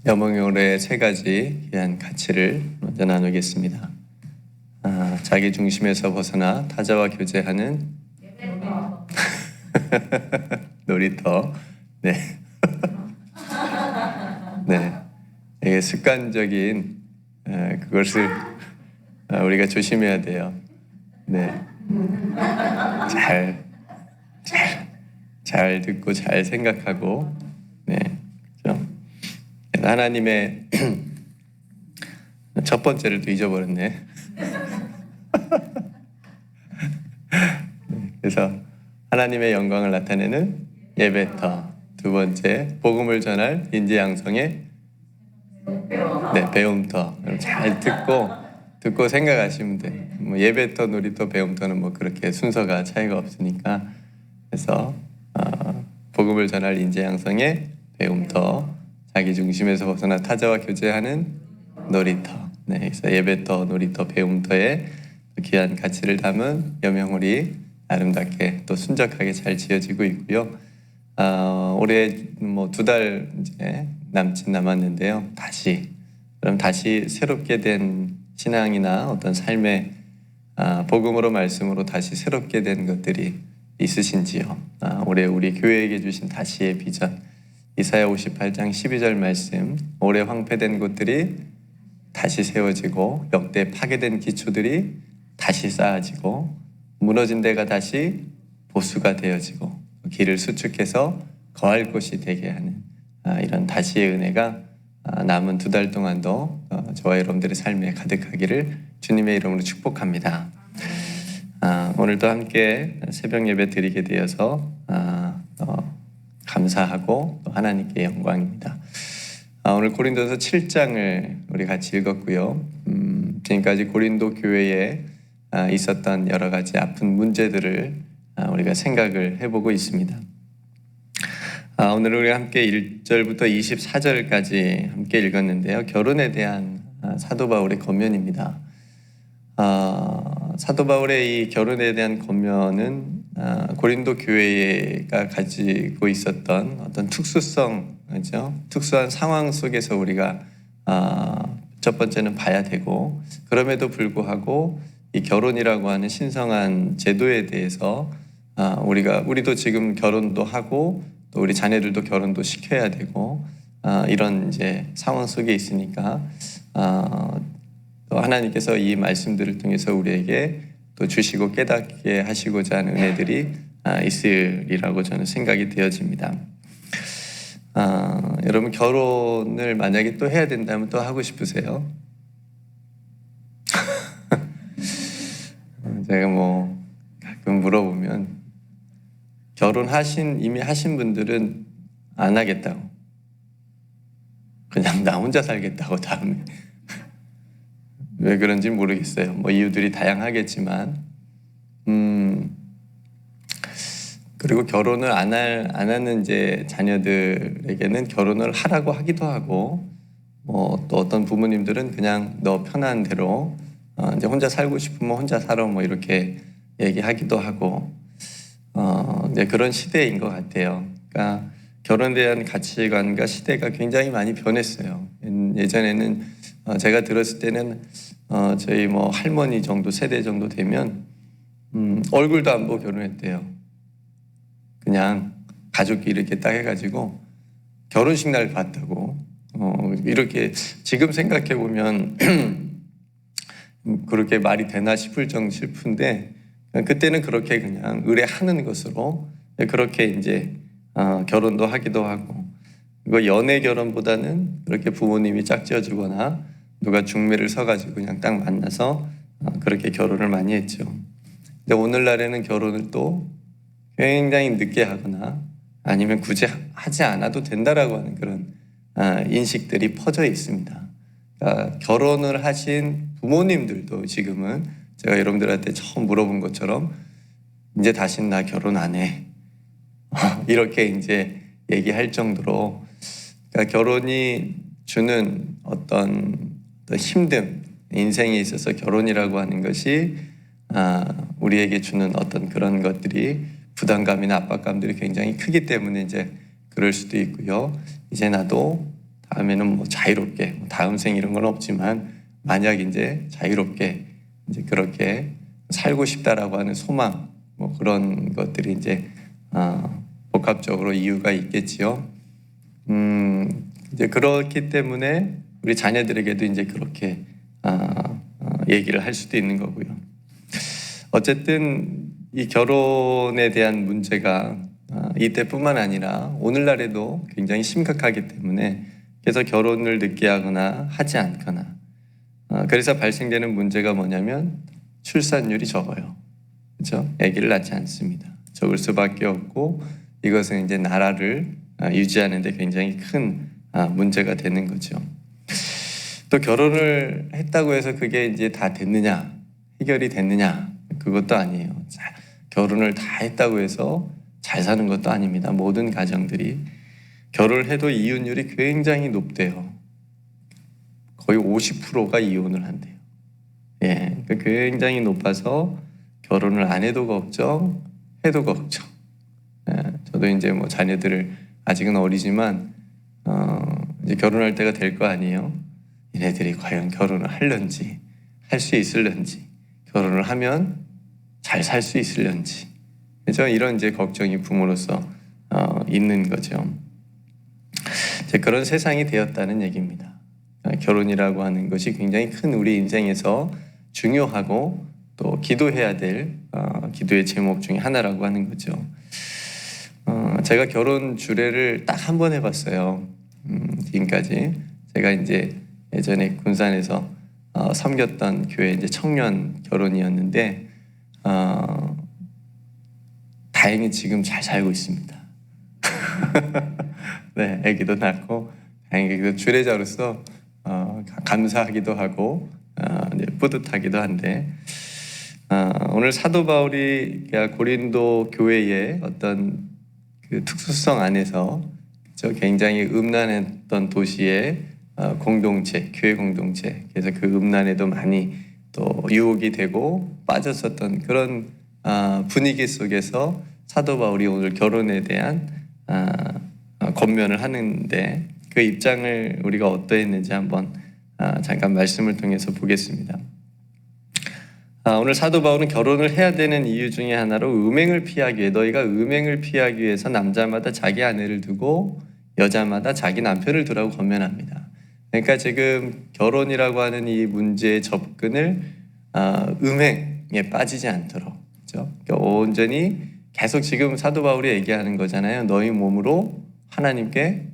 여몽yor의 세 가지 귀한 가치를 먼저 나누겠습니다. 자기 중심에서 벗어나 타자와 교제하는 놀이터. 네. 네. 이게 습관적인 그것을 우리가 조심해야 돼요. 네. 잘 듣고 잘 생각하고, 네. 그렇죠? 하나님의 첫 번째를 또 잊어버렸네. 그래서 하나님의 영광을 나타내는 예배터. 두 번째, 복음을 전할 인재양성의 배움터. 잘 듣고 생각하시면 돼. 뭐 예배터, 놀이터, 배움터는 뭐 그렇게 순서가 차이가 없으니까. 그래서 복음을 전할 인재양성의 배움터, 자기 중심에서 벗어나 타자와 교제하는 놀이터. 네, 그래서 예배터, 놀이터, 배움터의 귀한 가치를 담은 여명홀이 아름답게 또 순적하게 잘 지어지고 있고요. 올해 뭐 2달 이제 남았는데요. 다시 새롭게 된 신앙이나 어떤 삶의 복음으로 말씀으로 다시 새롭게 된 것들이 있으신지요? 올해 우리 교회에게 주신 다시의 비전, 이사야 58장 12절 말씀, 올해 황폐된 곳들이 다시 세워지고 역대 파괴된 기초들이 다시 쌓아지고 무너진 데가 다시 보수가 되어지고 길을 수축해서 거할 곳이 되게 하는 이런 다시의 은혜가 남은 2달 동안도 저와 여러분들의 삶에 가득하기를 주님의 이름으로 축복합니다. 오늘도 함께 새벽 예배 드리게 되어서 감사하고 또 하나님께 영광입니다. 오늘 고린도서 7장을 우리 같이 읽었고요. 지금까지 고린도 교회에 있었던 여러 가지 아픈 문제들을 우리가 생각을 해보고 있습니다. 오늘 우리 함께 1절부터 24절까지 함께 읽었는데요. 결혼에 대한 사도 바울의 권면입니다. 사도 바울의 이 결혼에 대한 권면은 고린도 교회가 가지고 있었던 어떤 특수성이죠. 특수한 상황 속에서 우리가 첫 번째는 봐야 되고, 그럼에도 불구하고 이 결혼이라고 하는 신성한 제도에 대해서 우리도 지금 결혼도 하고 또 우리 자녀들도 결혼도 시켜야 되고 이런 이제 상황 속에 있으니까 또 하나님께서 이 말씀들을 통해서 우리에게 또 주시고 깨닫게 하시고자 하는 은혜들이 있으리라고 저는 생각이 되어집니다. 여러분 결혼을 만약에 또 해야 된다면 또 하고 싶으세요? 제가 뭐 가끔 물어보면 이미 하신 분들은 안 하겠다고, 그냥 나 혼자 살겠다고 다음에. 왜 그런지 모르겠어요. 뭐 이유들이 다양하겠지만, 그리고 결혼을 안 하는 이제 자녀들에게는 결혼을 하라고 하기도 하고, 뭐 또 어떤 부모님들은 그냥 너 편한 대로 이제 혼자 살고 싶으면 혼자 살아 뭐 이렇게 얘기하기도 하고, 이제 그런 시대인 것 같아요. 그러니까 결혼에 대한 가치관과 시대가 굉장히 많이 변했어요. 예전에는 제가 들었을 때는 저희 뭐 할머니 정도 세대 정도 되면 얼굴도 안 보고 결혼했대요. 그냥 가족끼리 이렇게 딱 해가지고 결혼식 날 봤다고. 이렇게 지금 생각해 보면 그렇게 말이 되나 싶을 정도 슬픈데, 그때는 그렇게 그냥 의뢰하는 것으로 그렇게 이제 결혼도 하기도 하고, 이거 연애 결혼보다는 그렇게 부모님이 짝지어주거나 누가 중매를 서가지고 그냥 딱 만나서 그렇게 결혼을 많이 했죠. 근데 오늘날에는 결혼을 또 굉장히 늦게 하거나 아니면 굳이 하지 않아도 된다라고 하는 그런 인식들이 퍼져 있습니다. 그러니까 결혼을 하신 부모님들도 지금은 제가 여러분들한테 처음 물어본 것처럼 이제 다시는 나 결혼 안 해. 이렇게 이제 얘기할 정도로, 그러니까 결혼이 주는 어떤 힘듦, 인생에 있어서 결혼이라고 하는 것이 우리에게 주는 어떤 그런 것들이 부담감이나 압박감들이 굉장히 크기 때문에 이제 그럴 수도 있고요. 이제 나도 다 다음에는 뭐 자유롭게, 다음 생 이런 건 없지만 만약 이제 자유롭게 이제 그렇게 살고 싶다라고 하는 소망, 뭐 그런 것들이 이제 복합적으로 이유가 있겠지요. 이제 그렇기 때문에 우리 자녀들에게도 이제 그렇게 얘기를 할 수도 있는 거고요. 어쨌든 이 결혼에 대한 문제가 이때뿐만 아니라 오늘날에도 굉장히 심각하기 때문에 그래서 결혼을 늦게 하거나 하지 않거나 그래서 발생되는 문제가 뭐냐면 출산율이 적어요. 그렇죠? 아기를 낳지 않습니다. 적을 수밖에 없고 이것은 이제 나라를 유지하는 데 굉장히 큰 문제가 되는 거죠. 또 결혼을 했다고 해서 그게 이제 다 됐느냐, 해결이 됐느냐, 그것도 아니에요. 결혼을 다 했다고 해서 잘 사는 것도 아닙니다. 모든 가정들이 결혼을 해도 이혼율이 굉장히 높대요. 거의 50%가 이혼을 한대요. 예, 굉장히 높아서 결혼을 안 해도 걱정, 해도 걱정. 예, 저도 이제 뭐 자녀들을 아직은 어리지만 이제 결혼할 때가 될 거 아니에요. 얘네들이 과연 결혼을 할런지, 할 수 있을런지, 결혼을 하면 잘 살 수 있을런지, 그죠? 이런 이제 걱정이 부모로서 있는 거죠. 이제 그런 세상이 되었다는 얘기입니다. 결혼이라고 하는 것이 굉장히 큰 우리 인생에서 중요하고 또 기도해야 될 기도의 제목 중에 하나라고 하는 거죠. 제가 결혼 주례를 딱 한 번 해봤어요. 지금까지 제가 이제 예전에 군산에서 섬겼던 교회 이제 청년 결혼이었는데 다행히 지금 잘 살고 있습니다. 네, 아기도 낳고 다행히 그 주례자로서 감사하기도 하고 네, 뿌듯하기도 한데 오늘 사도 바울이 고린도 교회의 어떤 그 특수성 안에서 굉장히 음란했던 도시의 공동체, 교회 공동체, 그래서 그 음란에도 많이 또 유혹이 되고 빠졌었던 그런 분위기 속에서 사도 바울이 오늘 결혼에 대한 권면을 하는데 그 입장을 우리가 어떠했는지 한번 잠깐 말씀을 통해서 보겠습니다. 오늘 사도 바울은 결혼을 해야 되는 이유 중에 하나로 음행을 피하기 위해 너희가 음행을 피하기 위해서 남자마다 자기 아내를 두고 여자마다 자기 남편을 두라고 권면합니다. 그러니까 지금 결혼이라고 하는 이 문제의 접근을 음행에 빠지지 않도록, 그렇죠? 그러니까 온전히 계속 지금 사도 바울이 얘기하는 거잖아요. 너희 몸으로 하나님께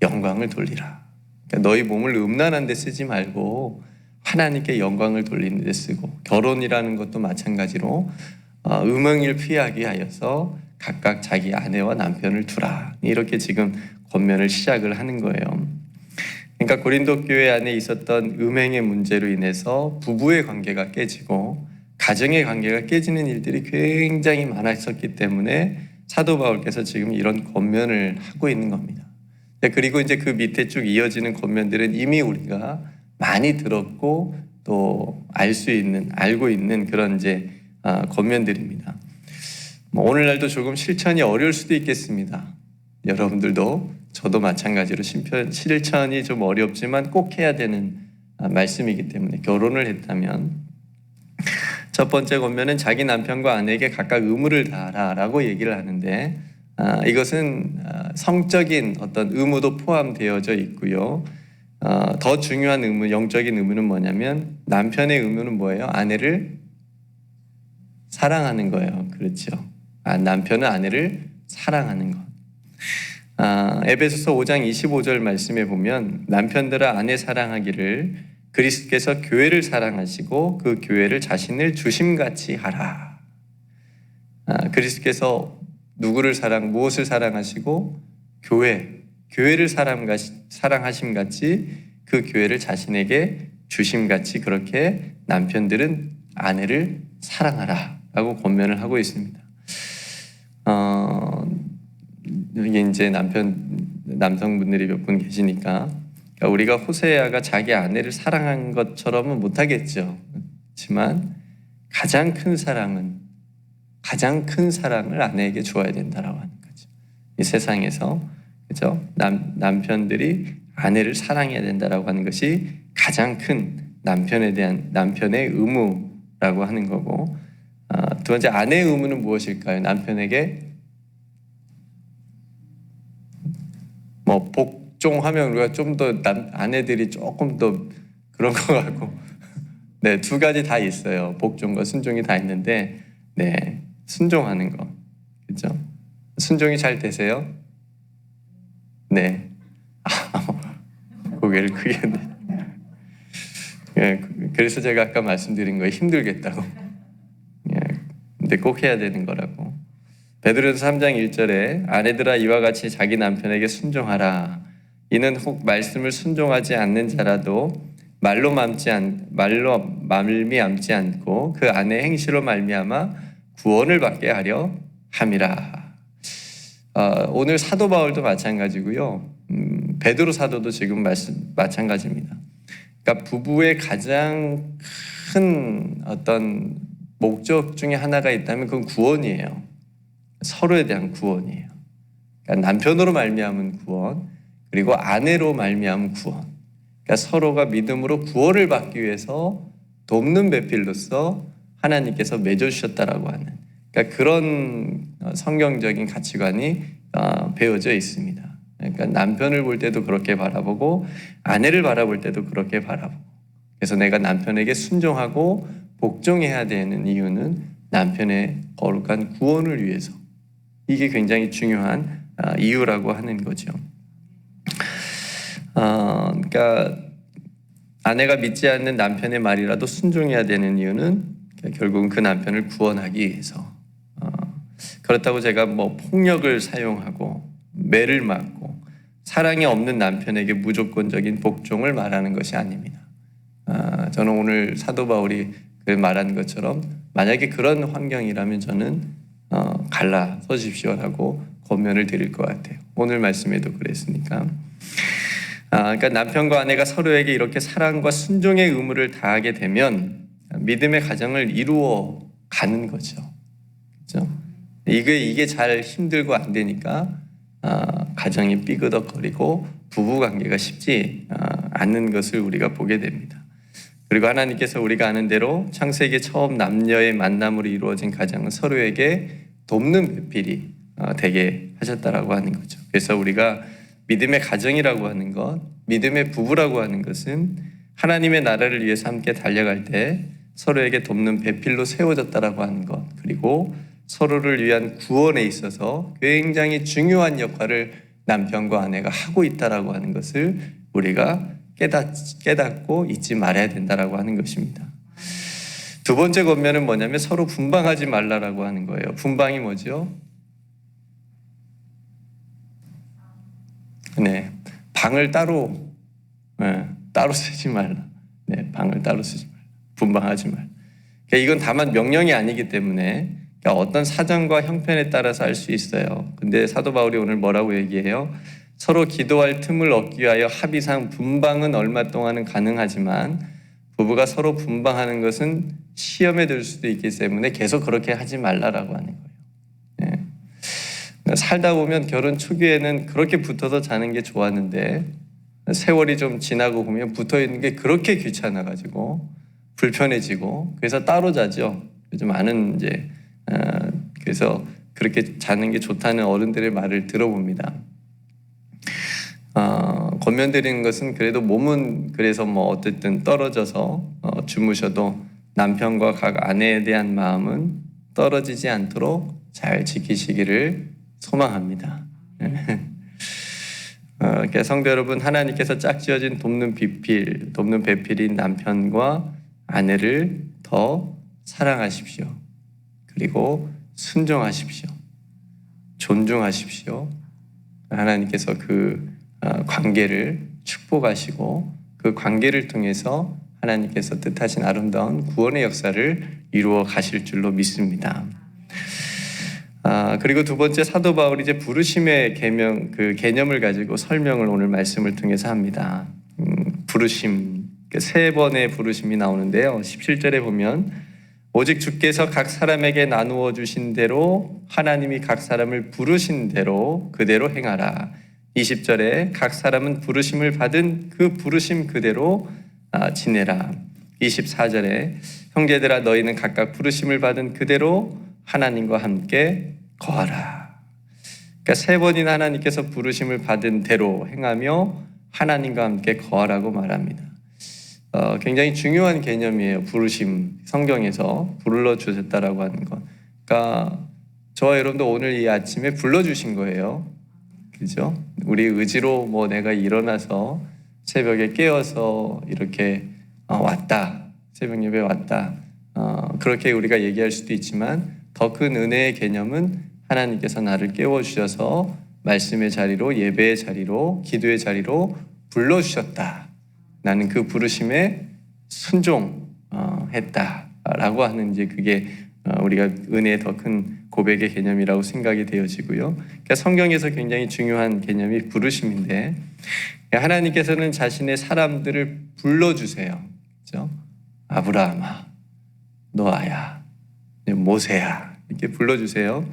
영광을 돌리라. 그러니까 너희 몸을 음란한 데 쓰지 말고 하나님께 영광을 돌리는 데 쓰고, 결혼이라는 것도 마찬가지로 음행을 피하기 하여서 각각 자기 아내와 남편을 두라. 이렇게 지금 권면을 시작을 하는 거예요. 그러니까 고린도 교회 안에 있었던 음행의 문제로 인해서 부부의 관계가 깨지고 가정의 관계가 깨지는 일들이 굉장히 많았었기 때문에 사도 바울께서 지금 이런 권면을 하고 있는 겁니다. 그리고 이제 그 밑에 쭉 이어지는 권면들은 이미 우리가 많이 들었고 또 알고 있는 그런 이제 권면들입니다. 오늘날도 조금 실천이 어려울 수도 있겠습니다. 여러분들도 저도 마찬가지로 실천이 좀 어렵지만 꼭 해야 되는 말씀이기 때문에 결혼을 했다면 첫 번째 권면은 자기 남편과 아내에게 각각 의무를 다하라라고 얘기를 하는데 이것은 성적인 어떤 의무도 포함되어져 있고요. 더 중요한 의무, 영적인 의무는 뭐냐면 남편의 의무는 뭐예요? 아내를 사랑하는 거예요. 그렇죠? 남편은 아내를 사랑하는 것. 에베소서 5장 25절 말씀에 보면 남편들아 아내 사랑하기를 그리스도께서 교회를 사랑하시고 그 교회를 자신을 주심같이 하라. 그리스도께서 무엇을 사랑하시고 교회를 사랑하심같이 그 교회를 자신에게 주심같이 그렇게 남편들은 아내를 사랑하라 라고 권면을 하고 있습니다. 여기 이제 남성분들이 몇 분 계시니까 우리가 호세아가 자기 아내를 사랑한 것처럼은 못하겠죠. 그렇지만 가장 큰 사랑을 아내에게 주어야 된다라고 하는 거죠. 이 세상에서, 그죠? 남편들이 아내를 사랑해야 된다라고 하는 것이 가장 큰 남편에 대한 남편의 의무라고 하는 거고, 두 번째 아내의 의무는 무엇일까요? 남편에게 뭐 복종하면 우리가 좀 더 아내들이 조금 더 그런 거 같고, 네, 두 가지 다 있어요. 복종과 순종이 다 있는데, 네, 순종하는 거, 그렇죠? 순종이 잘 되세요? 네. 고개를 크게. 예, 그래서 제가 아까 말씀드린 거에 힘들겠다고. 예, 근데 꼭 해야 되는 거라고. 베드로전서 3장 1절에 아내들아 이와 같이 자기 남편에게 순종하라. 이는 혹 말씀을 순종하지 않는 자라도 말로 말미암지 않고 그 아내의 행실로 말미암아 구원을 받게 하려 함이라. 오늘 사도 바울도 마찬가지고요. 베드로 사도도 지금 마찬가지입니다. 그러니까 부부의 가장 큰 어떤 목적 중에 하나가 있다면 그건 구원이에요. 서로에 대한 구원이에요. 그러니까 남편으로 말미암은 구원, 그리고 아내로 말미암은 구원. 그러니까 서로가 믿음으로 구원을 받기 위해서 돕는 배필로서 하나님께서 맺어주셨다라고 하는, 그러니까 그런 성경적인 가치관이 배어져 있습니다. 그러니까 남편을 볼 때도 그렇게 바라보고 아내를 바라볼 때도 그렇게 바라보고, 그래서 내가 남편에게 순종하고 복종해야 되는 이유는 남편의 거룩한 구원을 위해서, 이게 굉장히 중요한 이유라고 하는 거죠. 그러니까 아내가 믿지 않는 남편의 말이라도 순종해야 되는 이유는 결국은 그 남편을 구원하기 위해서. 그렇다고 제가 뭐 폭력을 사용하고 매를 맞고 사랑이 없는 남편에게 무조건적인 복종을 말하는 것이 아닙니다. 저는 오늘 사도 바울이 말한 것처럼 만약에 그런 환경이라면 저는 갈라 서십시오라고 권면을 드릴 것 같아요. 오늘 말씀에도 그랬으니까. 그러니까 남편과 아내가 서로에게 이렇게 사랑과 순종의 의무를 다하게 되면 믿음의 가정을 이루어 가는 거죠. 그렇죠? 이게 잘 힘들고 안 되니까 가정이 삐그덕거리고 부부 관계가 쉽지 않는 것을 우리가 보게 됩니다. 그리고 하나님께서 우리가 아는 대로 창세기 처음 남녀의 만남으로 이루어진 가정은 서로에게 돕는 배필이 되게 하셨다라고 하는 거죠. 그래서 우리가 믿음의 가정이라고 하는 것, 믿음의 부부라고 하는 것은 하나님의 나라를 위해서 함께 달려갈 때 서로에게 돕는 배필로 세워졌다라고 하는 것, 그리고 서로를 위한 구원에 있어서 굉장히 중요한 역할을 남편과 아내가 하고 있다라고 하는 것을 우리가 깨닫고 잊지 말아야 된다라고 하는 것입니다. 두 번째 권면은 뭐냐면 서로 분방하지 말라라고 하는 거예요. 분방이 뭐죠? 네, 방을 따로 쓰지 말라. 네, 방을 따로 쓰지 말라. 분방하지 말라. 그러니까 이건 다만 명령이 아니기 때문에 그러니까 어떤 사정과 형편에 따라서 할 수 있어요. 근데 사도 바울이 오늘 뭐라고 얘기해요? 서로 기도할 틈을 얻기 위하여 합의상 분방은 얼마 동안은 가능하지만 부부가 서로 분방하는 것은 시험에 들 수도 있기 때문에 계속 그렇게 하지 말라라고 하는 거예요. 네. 살다 보면 결혼 초기에는 그렇게 붙어서 자는 게 좋았는데 세월이 좀 지나고 보면 붙어 있는 게 그렇게 귀찮아가지고 불편해지고 그래서 따로 자죠. 요즘 많은 그래서 그렇게 자는 게 좋다는 어른들의 말을 들어봅니다. 권면드리는 것은 그래도 몸은 그래서 뭐 어쨌든 떨어져서 주무셔도 남편과 각 아내에 대한 마음은 떨어지지 않도록 잘 지키시기를 소망합니다. 그러니까 성도 여러분, 하나님께서 짝지어진 돕는 배필인 남편과 아내를 더 사랑하십시오. 그리고 순종하십시오. 존중하십시오. 하나님께서 그 관계를 축복하시고 그 관계를 통해서 하나님께서 뜻하신 아름다운 구원의 역사를 이루어 가실 줄로 믿습니다. 그리고 두 번째 사도 바울이 이제 부르심의 개념을 가지고 설명을 오늘 말씀을 통해서 합니다. 부르심, 세 번의 부르심이 나오는데요. 17절에 보면 오직 주께서 각 사람에게 나누어 주신 대로 하나님이 각 사람을 부르신 대로 그대로 행하라. 20절에 각 사람은 부르심을 받은 그 부르심 그대로 지내라. 24절에 형제들아 너희는 각각 부르심을 받은 그대로 하나님과 함께 거하라. 그러니까 세 번이나 하나님께서 부르심을 받은 대로 행하며 하나님과 함께 거하라고 말합니다. 굉장히 중요한 개념이에요. 부르심, 성경에서 불러주셨다라고 하는 것. 그러니까 저와 여러분도 오늘 이 아침에 불러주신 거예요. 그죠? 우리 의지로 뭐 내가 일어나서 새벽에 깨어서 이렇게 왔다. 새벽 예배 왔다. 그렇게 우리가 얘기할 수도 있지만 더 큰 은혜의 개념은 하나님께서 나를 깨워주셔서 말씀의 자리로, 예배의 자리로, 기도의 자리로 불러주셨다. 나는 그 부르심에 순종했다라고 하는 이제 그게 우리가 은혜의 더 큰 고백의 개념이라고 생각이 되어지고요. 그러니까 성경에서 굉장히 중요한 개념이 부르심인데 하나님께서는 자신의 사람들을 불러주세요. 그렇죠? 아브라함아, 노아야, 모세야 이렇게 불러주세요.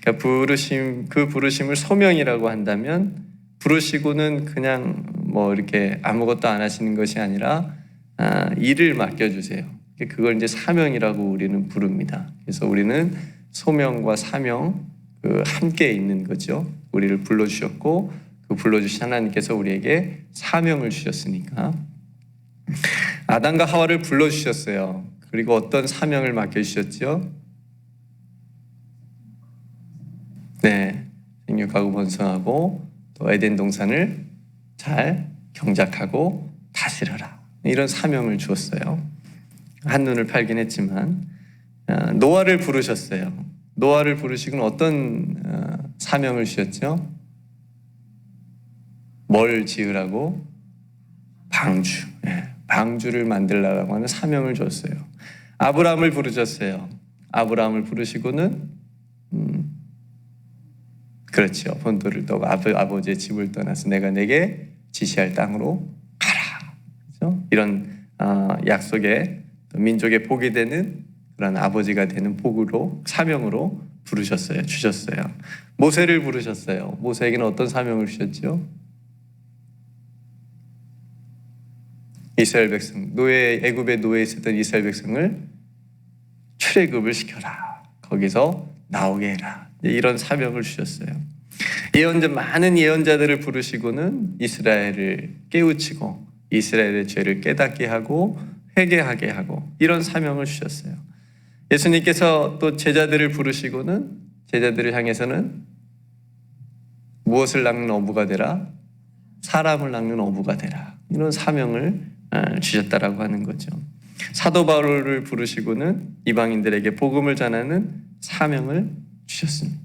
그러니까 그 부르심을 소명이라고 한다면 부르시고는 그냥 뭐 이렇게 아무것도 안 하시는 것이 아니라 일을 맡겨주세요. 그걸 이제 사명이라고 우리는 부릅니다. 그래서 우리는 소명과 사명 함께 있는 거죠. 우리를 불러주셨고 그 불러주신 하나님께서 우리에게 사명을 주셨으니까 아담과 하와를 불러주셨어요. 그리고 어떤 사명을 맡겨주셨죠? 네, 생육하고 번성하고 또 에덴 동산을 잘 경작하고 다스려라. 이런 사명을 주었어요. 한눈을 팔긴 했지만 노아를 부르셨어요. 노아를 부르시고는 어떤 사명을 주셨죠? 뭘 지으라고? 방주. 방주를 만들라고 하는 사명을 줬어요. 아브라함을 부르셨어요. 아브라함을 부르시고는 그렇죠. 본토를 떠고 아버지의 집을 떠나서 내가 내게 지시할 땅으로 가라. 그렇죠? 이런 약속의 민족의 복이 되는 그런 아버지가 되는 복으로 사명으로 부르셨어요. 주셨어요. 모세를 부르셨어요. 모세에게는 어떤 사명을 주셨죠? 이스라엘 백성, 애굽의 노예에 있었던 이스라엘 백성을 출애굽을 시켜라. 거기서 나오게 해라. 이런 사명을 주셨어요. 많은 예언자들을 부르시고는 이스라엘을 깨우치고 이스라엘의 죄를 깨닫게 하고 회개하게 하고 이런 사명을 주셨어요. 예수님께서 또 제자들을 부르시고는 제자들을 향해서는 무엇을 낚는 어부가 되라? 사람을 낚는 어부가 되라. 이런 사명을 주셨다라고 하는 거죠. 사도 바울을 부르시고는 이방인들에게 복음을 전하는 사명을 주셨습니다.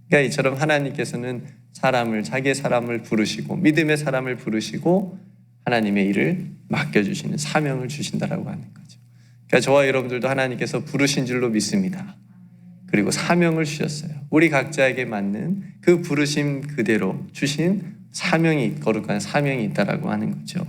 그러니까 이처럼 하나님께서는 자기의 사람을 부르시고 믿음의 사람을 부르시고 하나님의 일을 맡겨주시는 사명을 주신다라고 하는 거죠. 그러니까 저와 여러분들도 하나님께서 부르신 줄로 믿습니다. 그리고 사명을 주셨어요. 우리 각자에게 맞는 그 부르심 그대로 주신 거룩한 사명이 있다라고 하는 거죠.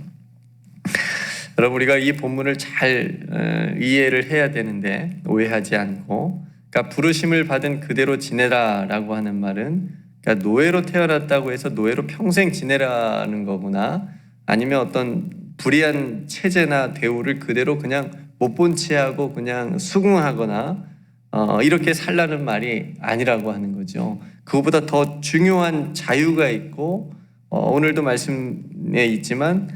여러분 우리가 이 본문을 잘 이해를 해야 되는데 오해하지 않고 그러니까 부르심을 받은 그대로 지내라라고 하는 말은 그러니까 노예로 태어났다고 해서 노예로 평생 지내라는 거구나 아니면 어떤 불의한 체제나 대우를 그대로 그냥 못 본 채 하고 그냥 수긍하거나 이렇게 살라는 말이 아니라고 하는 거죠. 그거보다 더 중요한 자유가 있고 오늘도 말씀에 있지만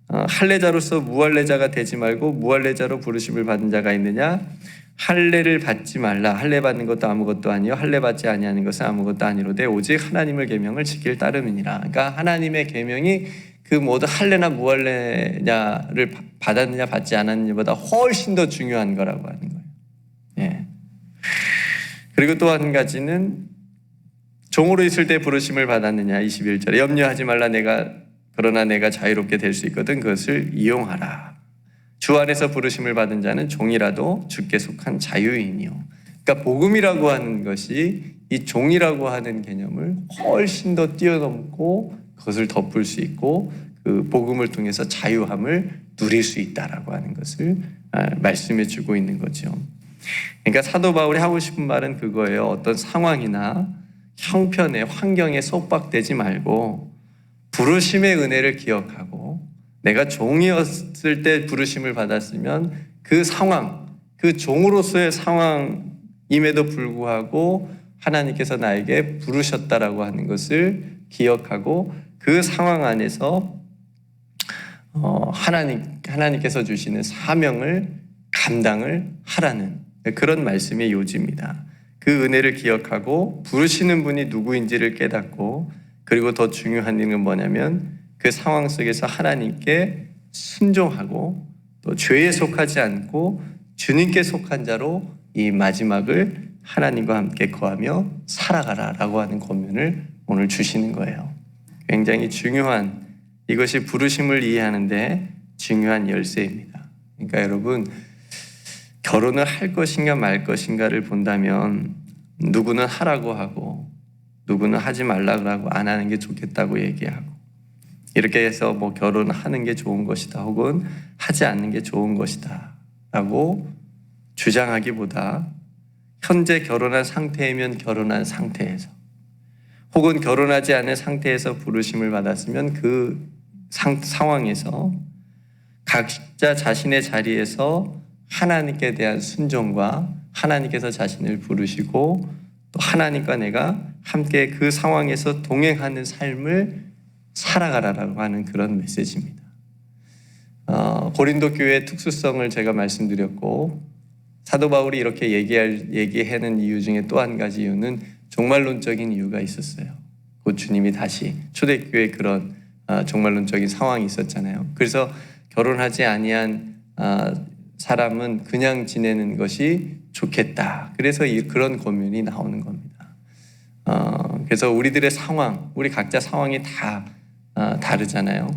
할례자로서 무할례자가 되지 말고 무할례자로 부르심을 받은 자가 있느냐? 할례를 받지 말라. 할례 받는 것도 아무것도 아니요 할례 받지 아니하는 것은 아무것도 아니로되 오직 하나님의 계명을 지킬 따름이니라. 그러니까 하나님의 계명이 그 모두 할례나 무할례냐를 받았느냐 받지 않았느냐보다 훨씬 더 중요한 거라고 하는 거예요. 예. 그리고 또 한 가지는 종으로 있을 때 부르심을 받았느냐 21절에 염려하지 말라 그러나 내가 자유롭게 될 수 있거든 그것을 이용하라. 주 안에서 부르심을 받은 자는 종이라도 주께 속한 자유인이요. 그러니까 복음이라고 하는 것이 이 종이라고 하는 개념을 훨씬 더 뛰어넘고 그것을 덮을 수 있고 그 복음을 통해서 자유함을 누릴 수 있다라고 하는 것을 말씀해 주고 있는 거죠. 그러니까 사도 바울이 하고 싶은 말은 그거예요. 어떤 상황이나 형편에 환경에 속박되지 말고 부르심의 은혜를 기억하고 내가 종이었을 때 부르심을 받았으면 그 상황, 그 종으로서의 상황임에도 불구하고 하나님께서 나에게 부르셨다라고 하는 것을 기억하고 그 상황 안에서 하나님께서 주시는 사명을 감당을 하라는 그런 말씀의 요지입니다. 그 은혜를 기억하고 부르시는 분이 누구인지를 깨닫고, 그리고 더 중요한 일은 뭐냐면 그 상황 속에서 하나님께 순종하고 또 죄에 속하지 않고 주님께 속한 자로 이 마지막을 하나님과 함께 거하며 살아가라라고 하는 권면을 오늘 주시는 거예요. 굉장히 중요한, 이것이 부르심을 이해하는데 중요한 열쇠입니다. 그러니까 여러분, 결혼을 할 것인가 말 것인가를 본다면 누구는 하라고 하고 누구는 하지 말라고 안 하는 게 좋겠다고 얘기하고, 이렇게 해서 뭐 결혼하는 게 좋은 것이다 혹은 하지 않는 게 좋은 것이다 라고 주장하기보다, 현재 결혼한 상태이면 결혼한 상태에서, 혹은 결혼하지 않은 상태에서 부르심을 받았으면 그 상황에서 각자 자신의 자리에서 하나님께 대한 순종과 하나님께서 자신을 부르시고 또 하나님과 내가 함께 그 상황에서 동행하는 삶을 살아가라라고 하는 그런 메시지입니다. 고린도 교회의 특수성을 제가 말씀드렸고, 사도 바울이 이렇게 얘기하는 이유 중에 또 한 가지 이유는 종말론적인 이유가 있었어요. 곧 주님이 다시, 초대교회에 그런 종말론적인 상황이 있었잖아요. 그래서 결혼하지 아니한 사람은 그냥 지내는 것이 좋겠다. 그래서 그런 권면이 나오는 겁니다. 그래서 우리들의 상황, 우리 각자 상황이 다 다르잖아요.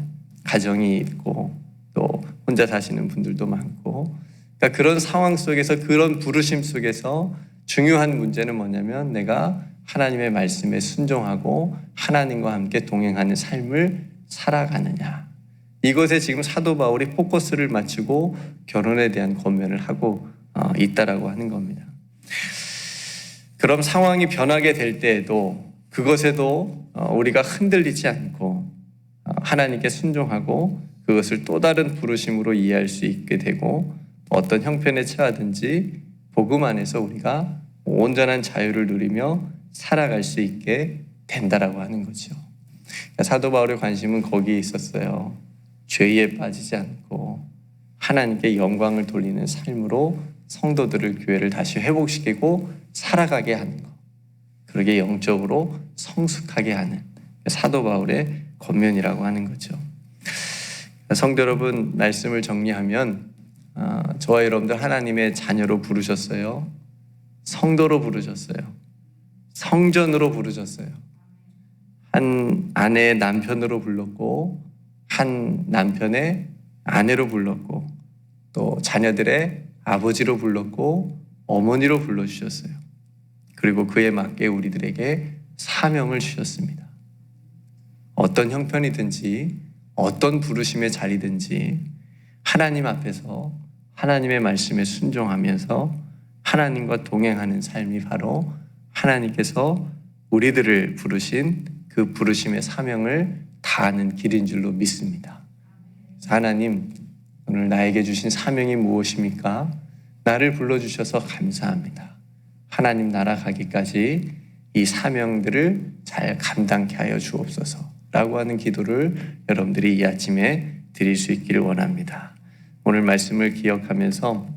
가정이 있고 또 혼자 사시는 분들도 많고, 그러니까 그런 상황 속에서, 그런 부르심 속에서 중요한 문제는 뭐냐면 내가 하나님의 말씀에 순종하고 하나님과 함께 동행하는 삶을 살아가느냐. 이것에 지금 사도 바울이 포커스를 맞추고 결혼에 대한 권면을 하고 있다라고 하는 겁니다. 그럼 상황이 변하게 될 때에도 그것에도 우리가 흔들리지 않고 하나님께 순종하고 그것을 또 다른 부르심으로 이해할 수 있게 되고, 어떤 형편에 처하든지 복음 안에서 우리가 온전한 자유를 누리며 살아갈 수 있게 된다라고 하는 거죠. 사도 바울의 관심은 거기에 있었어요. 죄에 빠지지 않고 하나님께 영광을 돌리는 삶으로 성도들을, 교회를 다시 회복시키고 살아가게 하는 것, 그러게 영적으로 성숙하게 하는 사도 바울의 권면이라고 하는 거죠. 성도 여러분, 말씀을 정리하면 저와 여러분들 하나님의 자녀로 부르셨어요. 성도로 부르셨어요. 성전으로 부르셨어요. 한 아내의 남편으로 불렀고, 한 남편의 아내로 불렀고, 또 자녀들의 아버지로 불렀고 어머니로 불러주셨어요. 그리고 그에 맞게 우리들에게 사명을 주셨습니다. 어떤 형편이든지 어떤 부르심의 자리든지 하나님 앞에서 하나님의 말씀에 순종하면서 하나님과 동행하는 삶이 바로 하나님께서 우리들을 부르신 그 부르심의 사명을 다하는 길인 줄로 믿습니다. 하나님, 오늘 나에게 주신 사명이 무엇입니까? 나를 불러주셔서 감사합니다. 하나님 나라 가기까지 이 사명들을 잘 감당케 하여 주옵소서 라고 하는 기도를 여러분들이 이 아침에 드릴 수 있기를 원합니다. 오늘 말씀을 기억하면서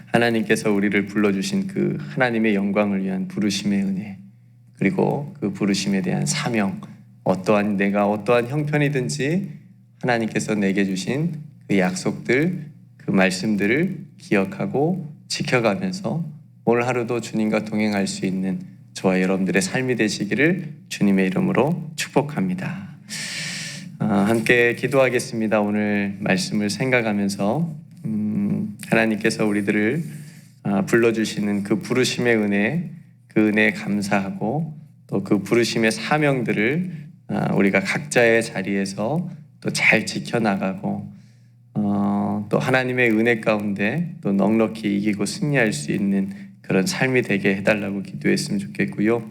하나님께서 우리를 불러주신 그 하나님의 영광을 위한 부르심의 은혜, 그리고 그 부르심에 대한 사명, 내가 어떠한 형편이든지 하나님께서 내게 주신 그 약속들, 그 말씀들을 기억하고 지켜가면서 오늘 하루도 주님과 동행할 수 있는 저와 여러분들의 삶이 되시기를 주님의 이름으로 축복합니다. 함께 기도하겠습니다. 오늘 말씀을 생각하면서 하나님께서 우리들을 불러주시는 그 부르심의 은혜, 그 은혜에 감사하고 또 그 부르심의 사명들을 우리가 각자의 자리에서 또 잘 지켜나가고 또 하나님의 은혜 가운데 또 넉넉히 이기고 승리할 수 있는 그런 삶이 되게 해달라고 기도했으면 좋겠고요.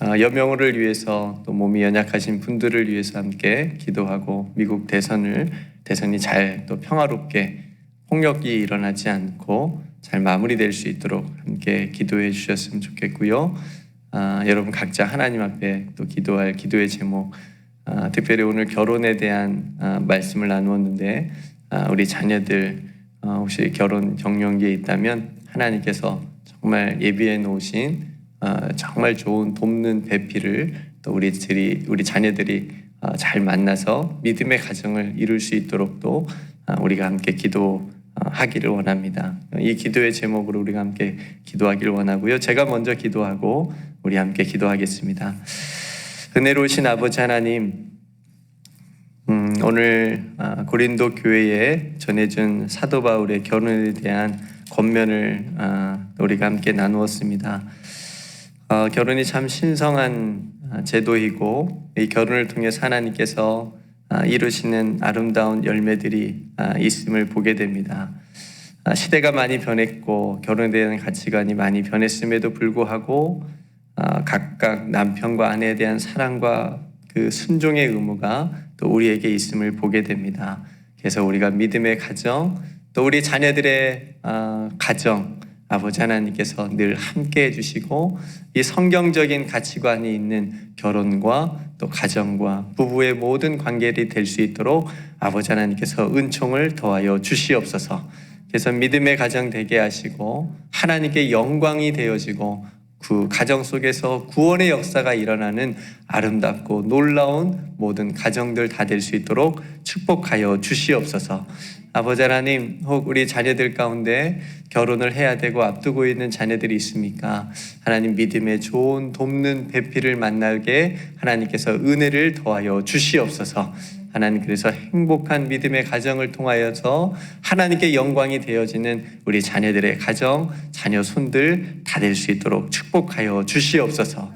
여명호를 위해서 또 몸이 연약하신 분들을 위해서 함께 기도하고 미국 대선이 잘 또 평화롭게 폭력이 일어나지 않고 잘 마무리될 수 있도록 함께 기도해 주셨으면 좋겠고요. 여러분 각자 하나님 앞에 또 기도할 기도의 제목, 특별히 오늘 결혼에 대한 말씀을 나누었는데 우리 자녀들 혹시 결혼 경력기에 있다면 하나님께서 정말 예비해 놓으신 정말 좋은 돕는 배필을 또 우리 자녀들이 잘 만나서 믿음의 가정을 이룰 수 있도록 또 우리가 함께 기도하기를 원합니다. 이 기도의 제목으로 우리가 함께 기도하기를 원하고요. 제가 먼저 기도하고 우리 함께 기도하겠습니다. 은혜로우신 아버지 하나님, 오늘 고린도 교회에 전해준 사도 바울의 결혼에 대한 권면을 우리가 함께 나누었습니다. 결혼이 참 신성한 제도이고 이 결혼을 통해서 하나님께서 이루시는 아름다운 열매들이 있음을 보게 됩니다. 시대가 많이 변했고 결혼에 대한 가치관이 많이 변했음에도 불구하고 각각 남편과 아내에 대한 사랑과 그 순종의 의무가 또 우리에게 있음을 보게 됩니다. 그래서 우리가 믿음의 가정, 또 우리 자녀들의 가정, 아버지 하나님께서 늘 함께 해주시고 이 성경적인 가치관이 있는 결혼과 또 가정과 부부의 모든 관계들이 될 수 있도록 아버지 하나님께서 은총을 더하여 주시옵소서. 그래서 믿음의 가정 되게 하시고 하나님께 영광이 되어지고 그 가정 속에서 구원의 역사가 일어나는 아름답고 놀라운 모든 가정들 다 될 수 있도록 축복하여 주시옵소서. 아버지 하나님, 혹 우리 자녀들 가운데 결혼을 해야 되고 앞두고 있는 자녀들이 있습니까? 하나님 믿음의 좋은 돕는 배필을 만나게 하나님께서 은혜를 더하여 주시옵소서. 하나님, 그래서 행복한 믿음의 가정을 통하여서 하나님께 영광이 되어지는 우리 자녀들의 가정, 자녀 손들 다 될 수 있도록 축복하여 주시옵소서.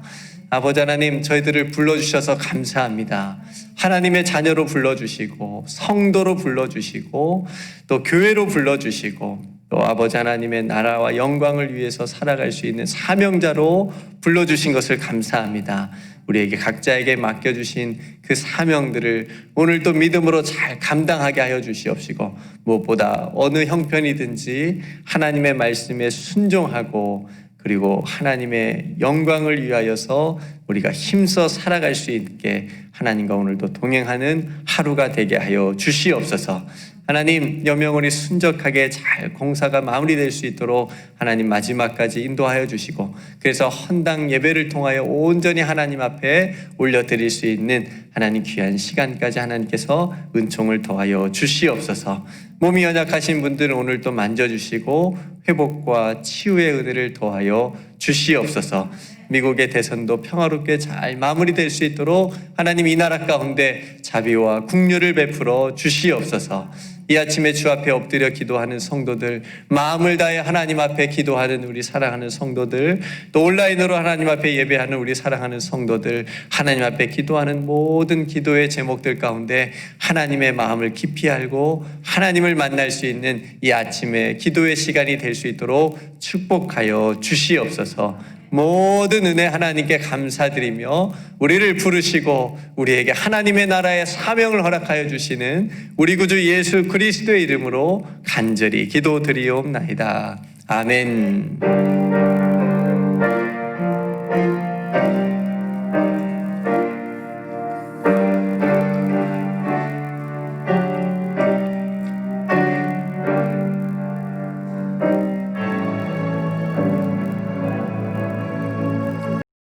아버지 하나님, 저희들을 불러주셔서 감사합니다. 하나님의 자녀로 불러주시고 성도로 불러주시고 또 교회로 불러주시고 또 아버지 하나님의 나라와 영광을 위해서 살아갈 수 있는 사명자로 불러주신 것을 감사합니다. 우리에게 각자에게 맡겨주신 그 사명들을 오늘 또 믿음으로 잘 감당하게 하여 주시옵시고 무엇보다 어느 형편이든지 하나님의 말씀에 순종하고 그리고 하나님의 영광을 위하여서 우리가 힘써 살아갈 수 있게 하나님과 오늘도 동행하는 하루가 되게 하여 주시옵소서. 하나님, 여명원이 순적하게 잘 공사가 마무리될 수 있도록 하나님 마지막까지 인도하여 주시고 그래서 헌당 예배를 통하여 온전히 하나님 앞에 올려드릴 수 있는 하나님 귀한 시간까지 하나님께서 은총을 더하여 주시옵소서. 몸이 연약하신 분들은 오늘 또 만져주시고 회복과 치유의 은혜를 더하여 주시옵소서. 미국의 대선도 평화롭게 잘 마무리될 수 있도록 하나님 이 나라 가운데 자비와 긍휼을 베풀어 주시옵소서. 이 아침에 주 앞에 엎드려 기도하는 성도들, 마음을 다해 하나님 앞에 기도하는 우리 사랑하는 성도들, 또 온라인으로 하나님 앞에 예배하는 우리 사랑하는 성도들, 하나님 앞에 기도하는 모든 기도의 제목들 가운데 하나님의 마음을 깊이 알고 하나님을 만날 수 있는 이 아침에 기도의 시간이 될 수 있도록 축복하여 주시옵소서. 모든 은혜 하나님께 감사드리며 우리를 부르시고 우리에게 하나님의 나라의 사명을 허락하여 주시는 우리 구주 예수 그리스도의 이름으로 간절히 기도드리옵나이다. 아멘.